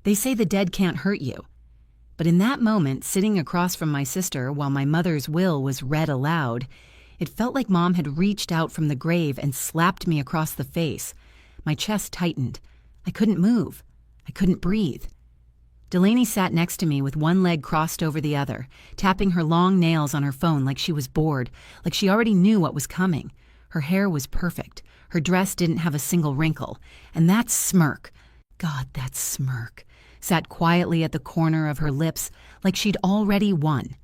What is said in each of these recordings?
They say the dead can't hurt you. But in that moment, sitting across from my sister while my mother's will was read aloud, it felt like Mom had reached out from the grave and slapped me across the face. My chest tightened. I couldn't move. I couldn't breathe. Delaney sat next to me with one leg crossed over the other, tapping her long nails on her phone like she was bored, like she already knew what was coming. Her hair was perfect. Her dress didn't have a single wrinkle. And that smirk, God, that smirk, sat quietly at the corner of her lips like she'd already won.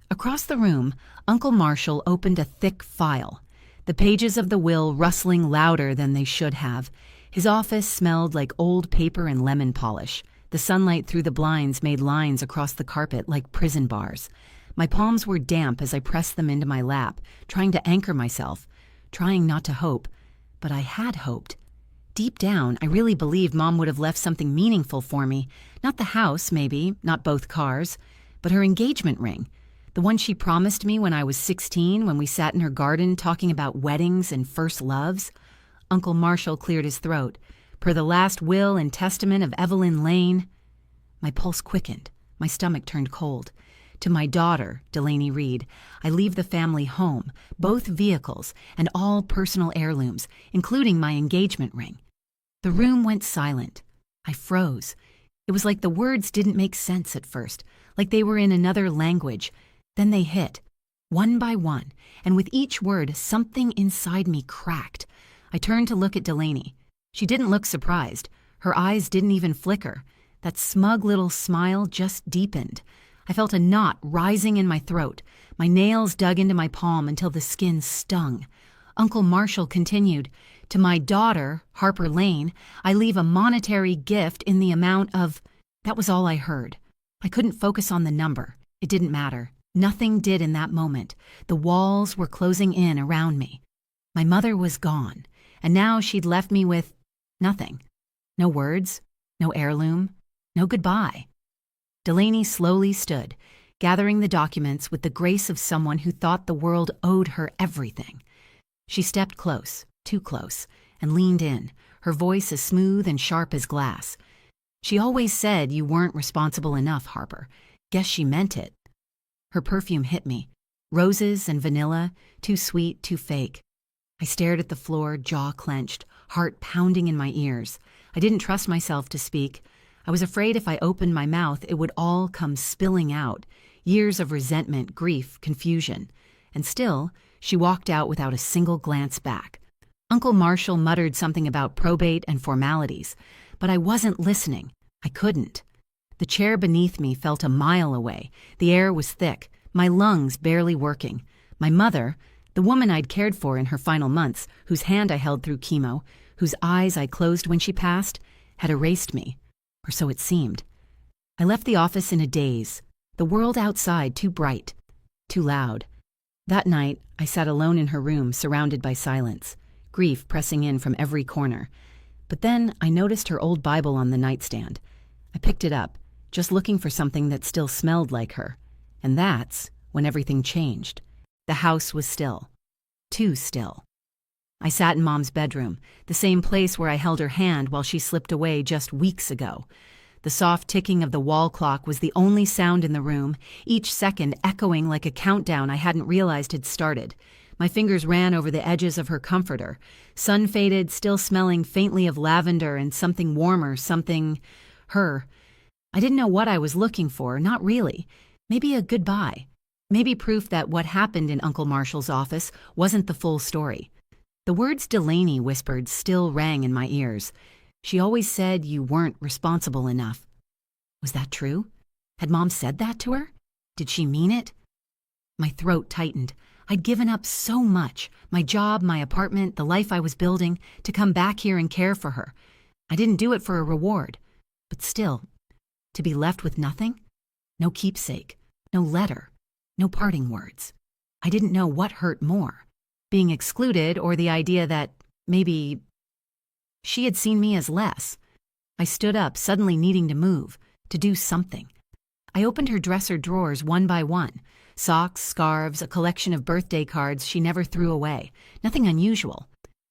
Across the room, Uncle Marshall opened a thick file, the pages of the will rustling louder than they should have. His office smelled like old paper and lemon polish. The sunlight through the blinds made lines across the carpet like prison bars. My palms were damp as I pressed them into my lap, trying to anchor myself, trying not to hope. But I had hoped. Deep down, I really believed Mom would have left something meaningful for me. Not the house, maybe, not both cars, but her engagement ring. The one she promised me when I was 16, when we sat in her garden talking about weddings and first loves. Uncle Marshall cleared his throat. Per the last will and testament of Evelyn Lane. My pulse quickened. My stomach turned cold. To my daughter, Delaney Reed, I leave the family home, both vehicles, and all personal heirlooms, including my engagement ring. The room went silent. I froze. It was like the words didn't make sense at first, like they were in another language. Then they hit, one by one, and with each word, something inside me cracked. I turned to look at Delaney. She didn't look surprised. Her eyes didn't even flicker. That smug little smile just deepened. I felt a knot rising in my throat. My nails dug into my palm until the skin stung. Uncle Marshall continued, "To my daughter, Harper Lane, I leave a monetary gift in the amount of..." That was all I heard. I couldn't focus on the number. It didn't matter. Nothing did in that moment. The walls were closing in around me. My mother was gone, and now she'd left me with nothing. No words, no heirloom, no goodbye. Delaney slowly stood, gathering the documents with the grace of someone who thought the world owed her everything. She stepped close, too close, and leaned in, her voice as smooth and sharp as glass. "She always said you weren't responsible enough, Harper. Guess she meant it." Her perfume hit me. Roses and vanilla, too sweet, too fake. I stared at the floor, jaw clenched, heart pounding in my ears. I didn't trust myself to speak. I was afraid if I opened my mouth, it would all come spilling out. Years of resentment, grief, confusion. And still, she walked out without a single glance back. Uncle Marshall muttered something about probate and formalities, but I wasn't listening. I couldn't. The chair beneath me felt a mile away. The air was thick, my lungs barely working. My mother, the woman I'd cared for in her final months, whose hand I held through chemo, whose eyes I closed when she passed, had erased me. Or so it seemed. I left the office in a daze, the world outside too bright, too loud. That night, I sat alone in her room, surrounded by silence, grief pressing in from every corner. But then I noticed her old Bible on the nightstand. I picked it up, just looking for something that still smelled like her. And that's when everything changed. The house was still. Too still. I sat in Mom's bedroom, the same place where I held her hand while she slipped away just weeks ago. The soft ticking of the wall clock was the only sound in the room, each second echoing like a countdown I hadn't realized had started. My fingers ran over the edges of her comforter, sun-faded, still smelling faintly of lavender and something warmer, something... her. I didn't know what I was looking for, not really. Maybe a goodbye. Maybe proof that what happened in Uncle Marshall's office wasn't the full story. The words Delaney whispered still rang in my ears. She always said you weren't responsible enough. Was that true? Had Mom said that to her? Did she mean it? My throat tightened. I'd given up so much, my job, my apartment, the life I was building, to come back here and care for her. I didn't do it for a reward. But still, to be left with nothing? No keepsake, no letter, no parting words. I didn't know what hurt more, being excluded or the idea that maybe she had seen me as less. I stood up, suddenly needing to move, to do something. I opened her dresser drawers one by one. Socks, scarves, a collection of birthday cards she never threw away. Nothing unusual.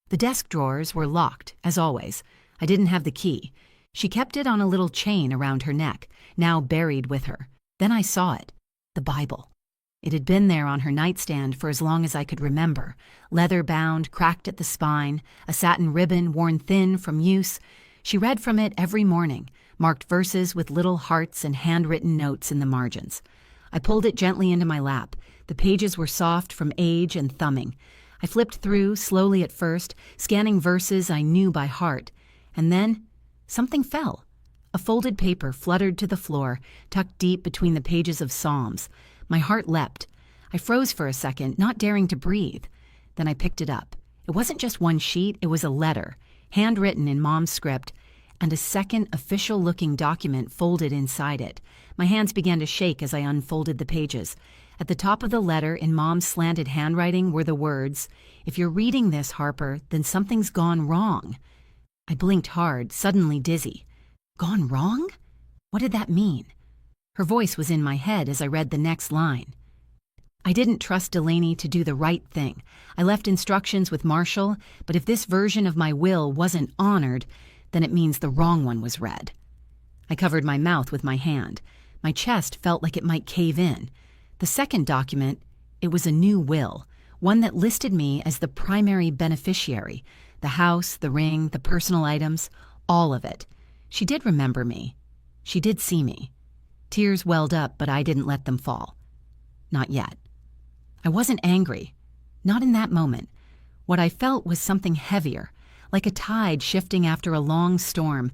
The desk drawers were locked, as always. I didn't have the key. She kept it on a little chain around her neck, now buried with her. Then I saw it, the Bible. It had been there on her nightstand for as long as I could remember, leather-bound, cracked at the spine, a satin ribbon worn thin from use. She read from it every morning, marked verses with little hearts and handwritten notes in the margins. I pulled it gently into my lap. The pages were soft from age and thumbing. I flipped through, slowly at first, scanning verses I knew by heart. And then, something fell. A folded paper fluttered to the floor, tucked deep between the pages of Psalms. My heart leapt. I froze for a second, not daring to breathe. Then I picked it up. It wasn't just one sheet, it was a letter, handwritten in Mom's script, and a second official-looking document folded inside it. My hands began to shake as I unfolded the pages. At the top of the letter, in Mom's slanted handwriting, were the words, "If you're reading this, Harper, then something's gone wrong." I blinked hard, suddenly dizzy. Gone wrong? What did that mean? Her voice was in my head as I read the next line. I didn't trust Delaney to do the right thing. I left instructions with Marshall, but if this version of my will wasn't honored, then it means the wrong one was read. I covered my mouth with my hand. My chest felt like it might cave in. The second document, it was a new will, one that listed me as the primary beneficiary. The house, the ring, the personal items, all of it. She did remember me. She did see me. Tears welled up, but I didn't let them fall. Not yet. I wasn't angry. Not in that moment. What I felt was something heavier, like a tide shifting after a long storm.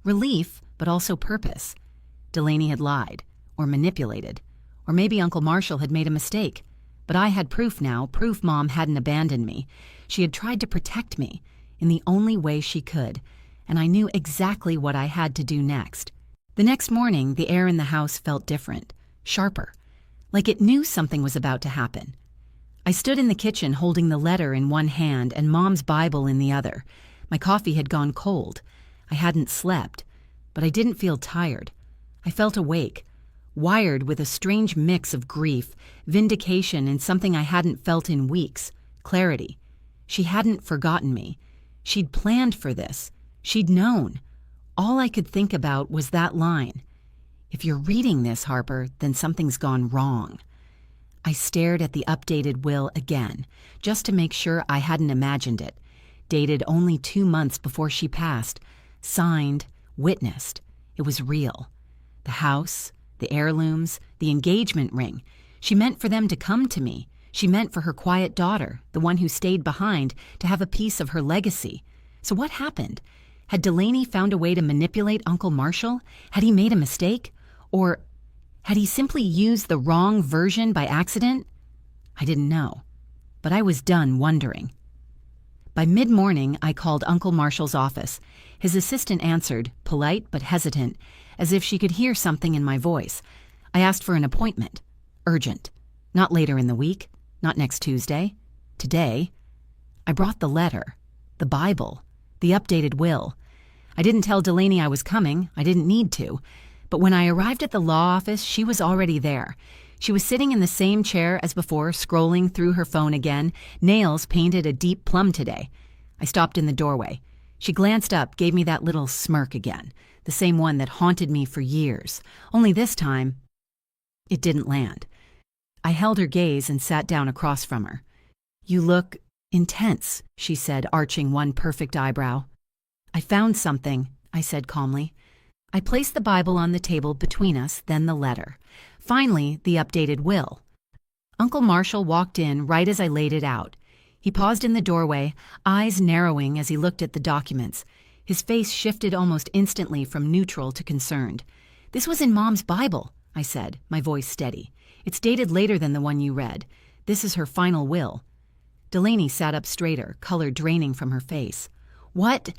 Relief, but also purpose. Delaney had lied, or manipulated, or maybe Uncle Marshall had made a mistake. But I had proof now, proof Mom hadn't abandoned me. She had tried to protect me in the only way she could, and I knew exactly what I had to do next. The next morning, the air in the house felt different, sharper, like it knew something was about to happen. I stood in the kitchen holding the letter in one hand and Mom's Bible in the other. My coffee had gone cold. I hadn't slept, but I didn't feel tired. I felt awake, wired with a strange mix of grief, vindication, and something I hadn't felt in weeks, clarity. She hadn't forgotten me. She'd planned for this. She'd known. All I could think about was that line. If you're reading this, Harper, then something's gone wrong. I stared at the updated will again, just to make sure I hadn't imagined it. Dated only 2 months before she passed. Signed, witnessed. It was real. The house, the heirlooms, the engagement ring. She meant for them to come to me. She meant for her quiet daughter, the one who stayed behind, to have a piece of her legacy. So what happened? Had Delaney found a way to manipulate Uncle Marshall? Had he made a mistake? Or had he simply used the wrong version by accident? I didn't know, but I was done wondering. By mid-morning, I called Uncle Marshall's office. His assistant answered, polite but hesitant, as if she could hear something in my voice. I asked for an appointment. Urgent. Not later in the week. Not next Tuesday. Today. I brought the letter, the Bible, the updated will. I didn't tell Delaney I was coming. I didn't need to. But when I arrived at the law office, she was already there. She was sitting in the same chair as before, scrolling through her phone again, nails painted a deep plum today. I stopped in the doorway. She glanced up, gave me that little smirk again, the same one that haunted me for years. Only this time, it didn't land. I held her gaze and sat down across from her. "You look intense," she said, arching one perfect eyebrow. "I found something," I said calmly. I placed the Bible on the table between us, then the letter. Finally, the updated will. Uncle Marshall walked in right as I laid it out. He paused in the doorway, eyes narrowing as he looked at the documents. His face shifted almost instantly from neutral to concerned. "This was in Mom's Bible," I said, my voice steady. "It's dated later than the one you read. This is her final will." Delaney sat up straighter, color draining from her face. "What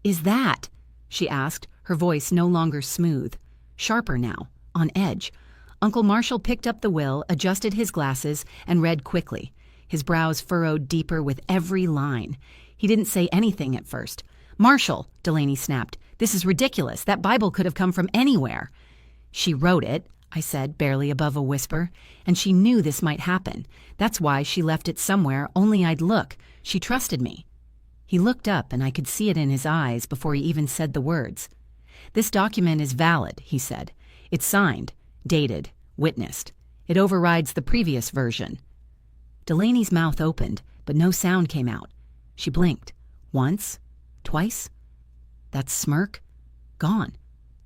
is that?" she asked, her voice no longer smooth, sharper now, on edge. Uncle Marshall picked up the will, adjusted his glasses, and read quickly, his brows furrowed deeper with every line. He didn't say anything at first. "Marshall," Delaney snapped, "this is ridiculous. That Bible could have come from anywhere." "She wrote it," I said, barely above a whisper, "and she knew this might happen. That's why she left it somewhere only I'd look. She trusted me." He looked up, and I could see it in his eyes before he even said the words. "This document is valid," he said. "It's signed, dated, witnessed. It overrides the previous version." Delaney's mouth opened, but no sound came out. She blinked. Once, twice. That smirk? Gone.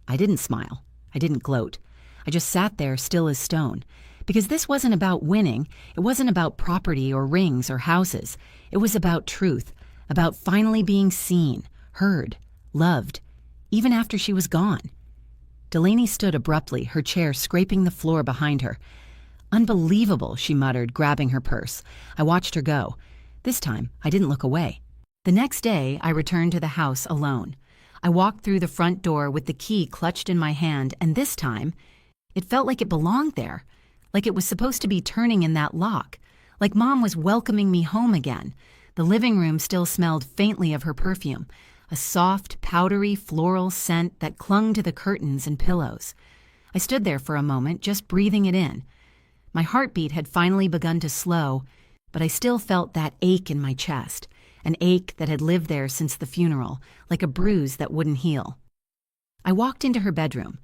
I didn't smile. I didn't gloat. I just sat there still as stone. Because this wasn't about winning. It wasn't about property or rings or houses. It was about truth, about finally being seen, heard, loved, even after she was gone. Delaney stood abruptly, her chair scraping the floor behind her. "Unbelievable," she muttered, grabbing her purse. I watched her go. This time, I didn't look away. The next day, I returned to the house alone. I walked through the front door with the key clutched in my hand, and this time, it felt like it belonged there, like it was supposed to be turning in that lock, like Mom was welcoming me home again. The living room still smelled faintly of her perfume, a soft, powdery, floral scent that clung to the curtains and pillows. I stood there for a moment, just breathing it in. My heartbeat had finally begun to slow, but I still felt that ache in my chest, an ache that had lived there since the funeral, like a bruise that wouldn't heal. I walked into her bedroom.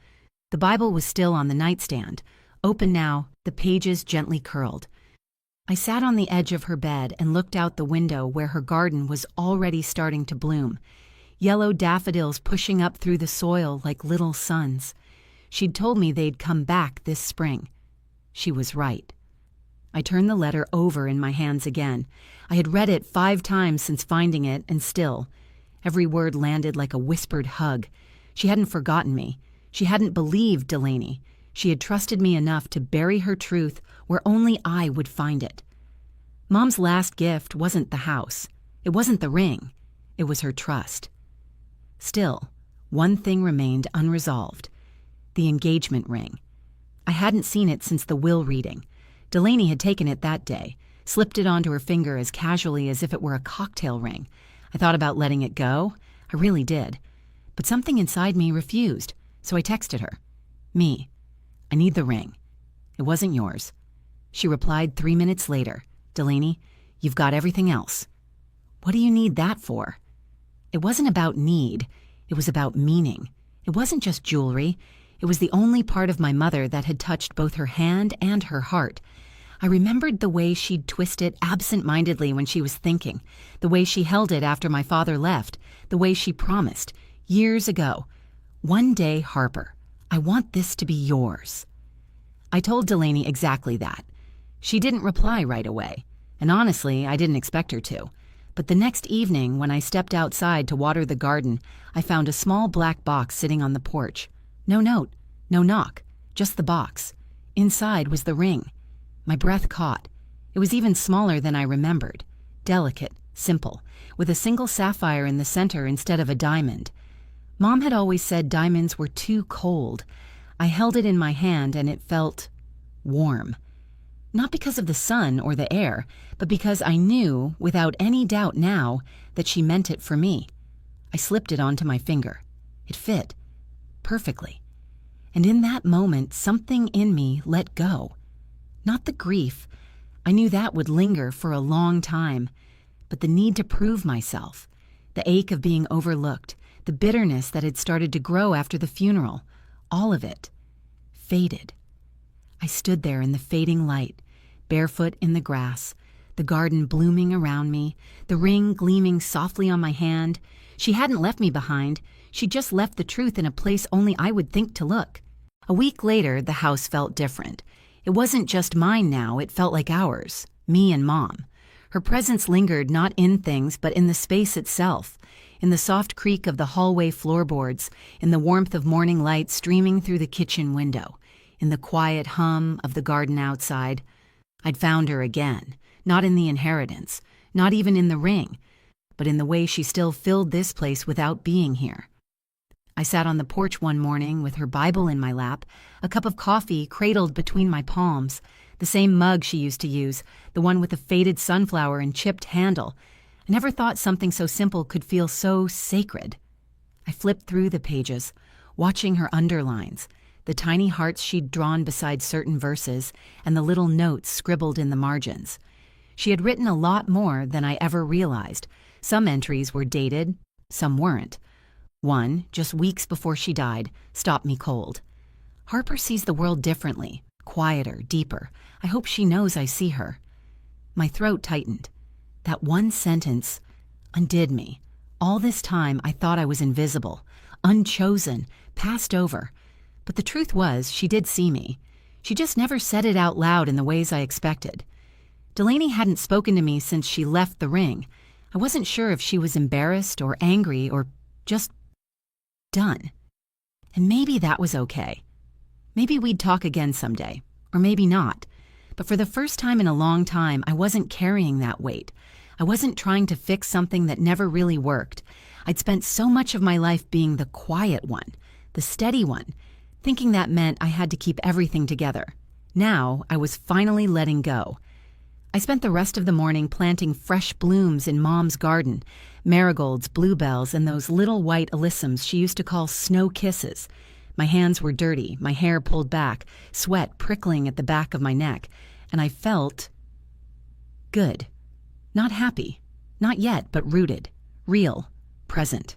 The Bible was still on the nightstand, open now, the pages gently curled. I sat on the edge of her bed and looked out the window where her garden was already starting to bloom, yellow daffodils pushing up through the soil like little suns. She'd told me they'd come back this spring. She was right. I turned the letter over in my hands again. I had read it 5 times since finding it, and still, every word landed like a whispered hug. She hadn't forgotten me. She hadn't believed Delaney. She had trusted me enough to bury her truth where only I would find it. Mom's last gift wasn't the house. It wasn't the ring. It was her trust. Still, one thing remained unresolved: the engagement ring. I hadn't seen it since the will reading. Delaney had taken it that day, slipped it onto her finger as casually as if it were a cocktail ring. I thought about letting it go. I really did. But something inside me refused, so I texted her. "Me. I need the ring. It wasn't yours." She replied 3 minutes later. "Delaney, you've got everything else." "What do you need that for?" It wasn't about need. It was about meaning. It wasn't just jewelry. It was the only part of my mother that had touched both her hand and her heart. I remembered the way she'd twist it absent-mindedly when she was thinking, the way she held it after my father left, the way she promised, years ago, "One day, Harper, I want this to be yours." I told Delaney exactly that. She didn't reply right away, and honestly, I didn't expect her to. But the next evening, when I stepped outside to water the garden, I found a small black box sitting on the porch. No note, no knock, just the box. Inside was the ring. My breath caught. It was even smaller than I remembered. Delicate, simple, with a single sapphire in the center instead of a diamond. Mom had always said diamonds were too cold. I held it in my hand and it felt warm. Not because of the sun or the air, but because I knew, without any doubt now, that she meant it for me. I slipped it onto my finger. It fit. Perfectly. And in that moment, something in me let go. Not the grief. I knew that would linger for a long time. But the need to prove myself. The ache of being overlooked. The bitterness that had started to grow after the funeral. All of it. Faded. I stood there in the fading light, barefoot in the grass, the garden blooming around me, the ring gleaming softly on my hand. She hadn't left me behind. She'd just left the truth in a place only I would think to look. A week later, the house felt different. It wasn't just mine now, it felt like ours, me and Mom. Her presence lingered not in things, but in the space itself, in the soft creak of the hallway floorboards, in the warmth of morning light streaming through the kitchen window, in the quiet hum of the garden outside. I'd found her again, not in the inheritance, not even in the ring, but in the way she still filled this place without being here. I sat on the porch one morning with her Bible in my lap, a cup of coffee cradled between my palms, the same mug she used to use, the one with the faded sunflower and chipped handle. I never thought something so simple could feel so sacred. I flipped through the pages, watching her underlines, the tiny hearts she'd drawn beside certain verses, and the little notes scribbled in the margins. She had written a lot more than I ever realized. Some entries were dated, some weren't. One, just weeks before she died, stopped me cold. Harper sees the world differently, quieter, deeper. I hope she knows I see her. My throat tightened. That one sentence undid me. All this time I thought I was invisible, unchosen, passed over. But the truth was, she did see me. She just never said it out loud in the ways I expected. Delaney hadn't spoken to me since she left the ring. I wasn't sure if she was embarrassed or angry or just done. And maybe that was okay. Maybe we'd talk again someday, or maybe not. But for the first time in a long time, I wasn't carrying that weight. I wasn't trying to fix something that never really worked. I'd spent so much of my life being the quiet one, the steady one, thinking that meant I had to keep everything together. Now, I was finally letting go. I spent the rest of the morning planting fresh blooms in Mom's garden, marigolds, bluebells, and those little white alyssums she used to call snow kisses. My hands were dirty, my hair pulled back, sweat prickling at the back of my neck, and I felt good. Not happy. Not yet, but rooted. Real. Present.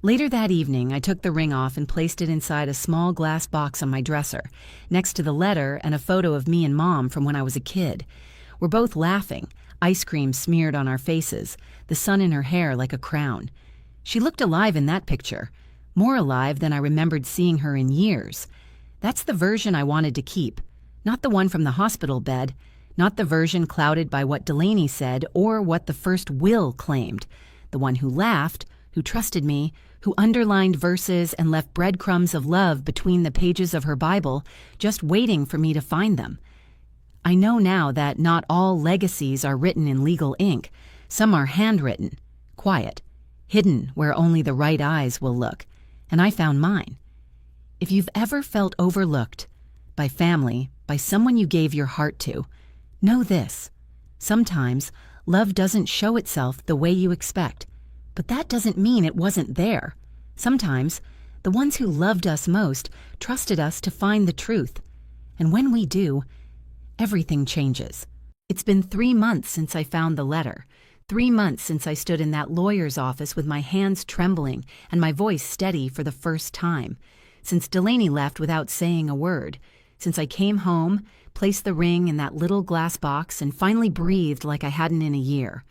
Later that evening, I took the ring off and placed it inside a small glass box on my dresser, next to the letter and a photo of me and Mom from when I was a kid. We're both laughing, ice cream smeared on our faces, the sun in her hair like a crown. She looked alive in that picture, more alive than I remembered seeing her in years. That's the version I wanted to keep, not the one from the hospital bed, not the version clouded by what Delaney said or what the first will claimed, the one who laughed, who trusted me, who underlined verses and left breadcrumbs of love between the pages of her Bible, just waiting for me to find them. I know now that not all legacies are written in legal ink. Some are handwritten, quiet, hidden where only the right eyes will look. And I found mine. If you've ever felt overlooked, by family, by someone you gave your heart to, know this. Sometimes love doesn't show itself the way you expect, but that doesn't mean it wasn't there. Sometimes the ones who loved us most trusted us to find the truth. And when we do, everything changes. It's been 3 months since I found the letter. 3 months since I stood in that lawyer's office with my hands trembling and my voice steady for the first time. Since Delaney left without saying a word. Since I came home, placed the ring in that little glass box, and finally breathed like I hadn't in a year.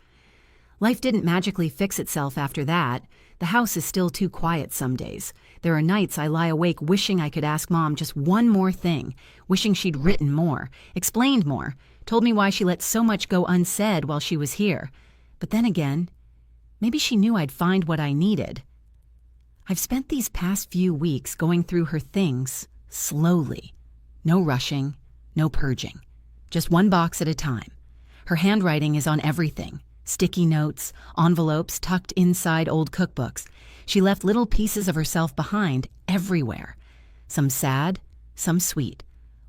Life didn't magically fix itself after that. The house is still too quiet some days. There are nights I lie awake wishing I could ask Mom just one more thing, wishing she'd written more, explained more, told me why she let so much go unsaid while she was here. But then again, maybe she knew I'd find what I needed. I've spent these past few weeks going through her things slowly. No rushing, no purging. Just one box at a time. Her handwriting is on everything. Sticky notes, envelopes tucked inside old cookbooks. She left little pieces of herself behind everywhere. Some sad, some sweet.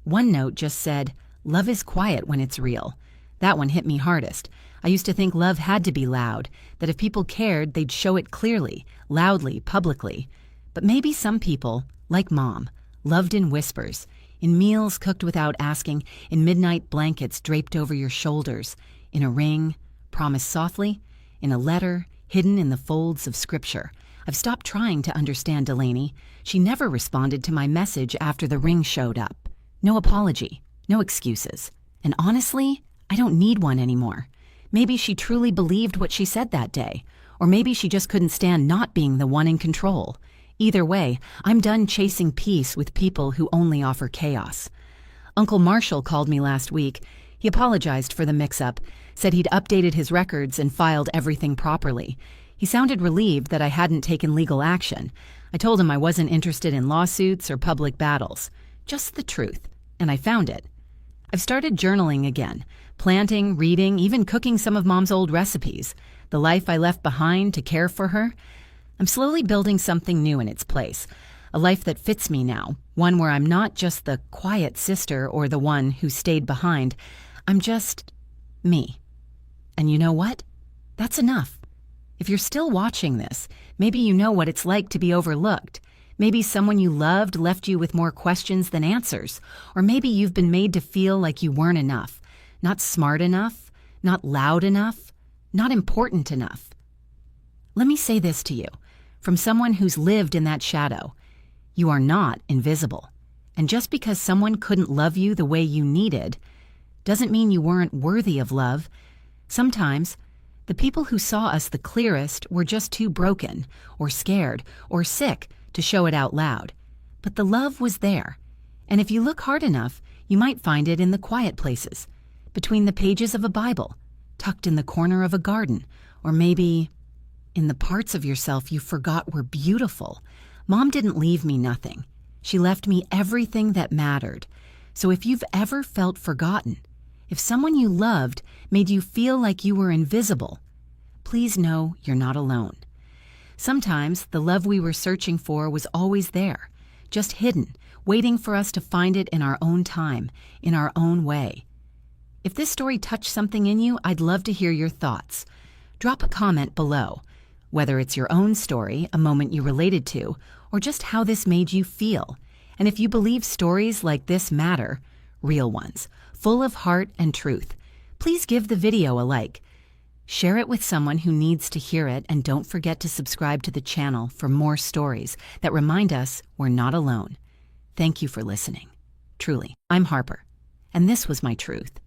One note just said, "Love is quiet when it's real." That one hit me hardest. I used to think love had to be loud, that if people cared, they'd show it clearly, loudly, publicly. But maybe some people, like Mom, loved in whispers, in meals cooked without asking, in midnight blankets draped over your shoulders, in a ring, promised softly, in a letter, hidden in the folds of scripture. I've stopped trying to understand Delaney. She never responded to my message after the ring showed up. No apology, no excuses. And honestly, I don't need one anymore. Maybe she truly believed what she said that day, or maybe she just couldn't stand not being the one in control. Either way, I'm done chasing peace with people who only offer chaos. Uncle Marshall called me last week. He apologized for the mix-up, said he'd updated his records and filed everything properly. He sounded relieved that I hadn't taken legal action. I told him I wasn't interested in lawsuits or public battles. Just the truth. And I found it. I've started journaling again, planting, reading, even cooking some of Mom's old recipes. The life I left behind to care for her. I'm slowly building something new in its place. A life that fits me now. One where I'm not just the quiet sister or the one who stayed behind. I'm just me. And you know what? That's enough. If you're still watching this, maybe you know what it's like to be overlooked. Maybe someone you loved left you with more questions than answers. Or maybe you've been made to feel like you weren't enough. Not smart enough. Not loud enough. Not important enough. Let me say this to you. from someone who's lived in that shadow. You are not invisible. And just because someone couldn't love you the way you needed, doesn't mean you weren't worthy of love. Sometimes, the people who saw us the clearest were just too broken, or scared, or sick to show it out loud. But the love was there. And if you look hard enough, you might find it in the quiet places, between the pages of a Bible, tucked in the corner of a garden, or maybe in the parts of yourself you forgot were beautiful. Mom didn't leave me nothing. She left me everything that mattered. So if you've ever felt forgotten, if someone you loved made you feel like you were invisible, please know you're not alone. Sometimes the love we were searching for was always there, just hidden, waiting for us to find it in our own time, in our own way. If this story touched something in you, I'd love to hear your thoughts. Drop a comment below, whether it's your own story, a moment you related to, or just how this made you feel. And if you believe stories like this matter, real ones, full of heart and truth, please give the video a like. Share it with someone who needs to hear it, and don't forget to subscribe to the channel for more stories that remind us we're not alone. Thank you for listening. Truly, I'm Harper, and this was my truth.